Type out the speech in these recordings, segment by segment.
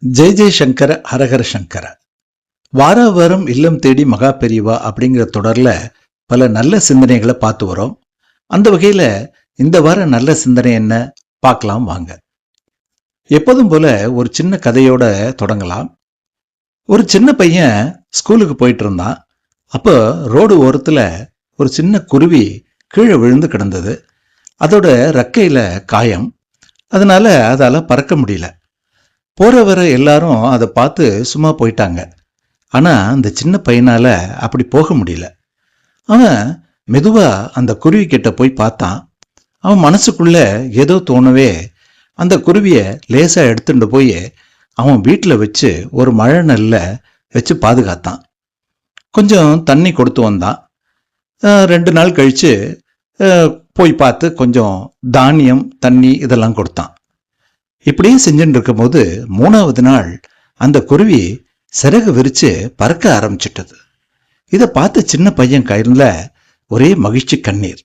ஜெய் ஜெய் சங்கர ஹரஹர சங்கர. வார வாரம் இல்லம் தேடி மகா பெரியவா அப்படிங்கிற தொடர்ல பல நல்ல சிந்தனைகளை பார்த்து வரோம். அந்த வகையில இந்த வார நல்ல சிந்தனை என்ன பார்க்கலாம் வாங்க. எப்போதும் போல ஒரு சின்ன கதையோட தொடங்கலாம். ஒரு சின்ன பையன் ஸ்கூலுக்கு போயிட்டு இருந்தான். அப்போ ரோடு ஓரத்துல ஒரு சின்ன குருவி கீழே விழுந்து கிடந்தது. அதோட ரெக்கையில காயம், அதனால அதால பறக்க முடியல. போற வர எல்லாரும் அதை பார்த்து சும்மா போயிட்டாங்க. ஆனா அந்த சின்ன பையனால அப்படி போக முடியல. அவன் மெதுவா அந்த குருவி கிட்ட போய் பார்த்தான். அவன் மனசுக்குள்ள ஏதோ தோணவே அந்த குருவிய லேசா எடுத்துட்டு போய் அவன் வீட்டில் வச்சு ஒரு மழை நெல்ல வச்சு பாதுகாத்தான். கொஞ்சம் தண்ணி கொடுத்து வந்தான். 2 நாள் கழிச்சு போய் பார்த்து கொஞ்சம் தானியம் தண்ணி இதெல்லாம் கொடுத்தான். இப்படியே செஞ்சுட்டு இருக்கும் போது 3வது நாள் அந்த குருவி சிறகு விரிச்சு பறக்க ஆரம்பிச்சிட்டது. இதை பார்த்து சின்ன பையன் கையில ஒரே மகிழ்ச்சி கண்ணீர்.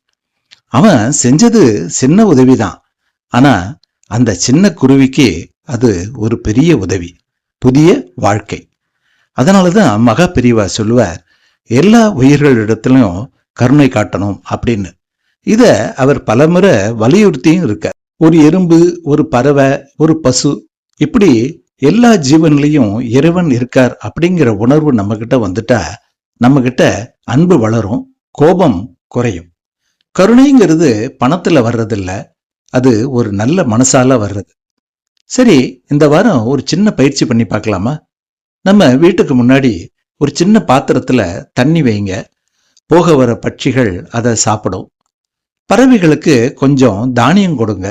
அவன் செஞ்சது சின்ன உதவிதான், ஆனா அந்த சின்ன குருவிக்கு அது ஒரு பெரிய உதவி, புதிய வாழ்க்கை. அதனாலதான் மகா பெரியவா சொல்லுவார், எல்லா உயிர்களிடத்திலும் கருணை காட்டணும் அப்படின்னு. இத அவர் பலமுறை வலியுறுத்தியும் இருக்கார். ஒரு எறும்பு, ஒரு பறவை, ஒரு பசு, இப்படி எல்லா ஜீவன்லையும் இறைவன் இருக்கார் அப்படிங்கிற உணர்வு நம்ம கிட்ட வந்துட்டா நம்ம கிட்ட அன்பு வளரும், கோபம் குறையும். கருணைங்கிறது பணத்துல வர்றதில்ல, அது ஒரு நல்ல மனசால வர்றது. சரி, இந்த வாரம் ஒரு சின்ன பயிற்சி பண்ணி பார்க்கலாமா? நம்ம வீட்டுக்கு முன்னாடி ஒரு சின்ன பாத்திரத்துல தண்ணி வைங்க. போக வர பட்சிகள் அதை சாப்பிடும். பறவைகளுக்கு கொஞ்சம் தானியம் கொடுங்க.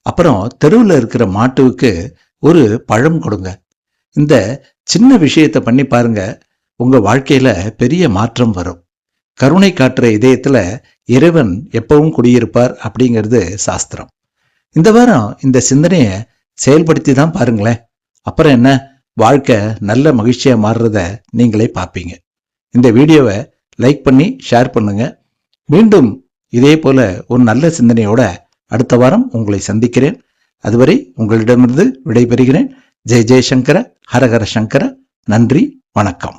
அப்புறம் தெருவில் இருக்கிற மாட்டுவுக்கு ஒரு பழம் கொடுங்க. இந்த சின்ன விஷயத்தை பண்ணி பாருங்க, உங்க வாழ்க்கையில பெரிய மாற்றம் வரும். கருணை காட்டுற இதயத்துல இறைவன் எப்பவும் குடியிருப்பார் அப்படிங்கிறது சாஸ்திரம். இந்த வாரம் இந்த சிந்தனையை செயல்படுத்தி தான் பாருங்களேன். அப்புறம் என்ன, வாழ்க்கை நல்ல மகிழ்ச்சியா மாறுறத நீங்களே பார்ப்பீங்க. இந்த வீடியோவை லைக் பண்ணி ஷேர் பண்ணுங்க. மீண்டும் இதே போல ஒரு நல்ல சிந்தனையோட அடுத்த வாரம் உங்களை சந்திக்கிறேன். அதுவரை உங்களிடமிருந்து விடைபெறுகிறேன். ஜெய் ஜெய் சங்கர ஹரஹர சங்கர. நன்றி, வணக்கம்.